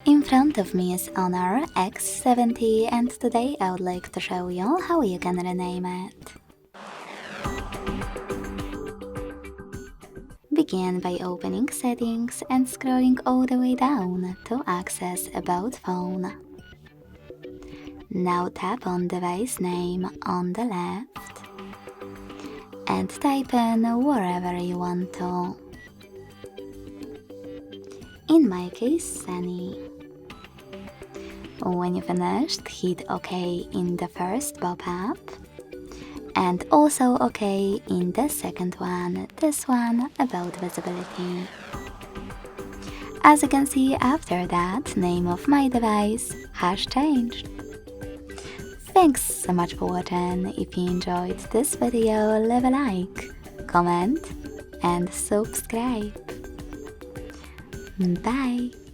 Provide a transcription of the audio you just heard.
In front of me is Honor X70 and today I would like to show you how you can rename it. Begin by opening Settings and scrolling all the way down to access About Phone. Now tap on device name on the left and type in wherever you want to. In my case, Sunny. When you finished, hit OK in the first pop-up and also OK in the second one, this one about visibility. As you can see, after that, name of my device has changed. Thanks so much for watching. If you enjoyed this video, leave a like, comment and subscribe. Bye!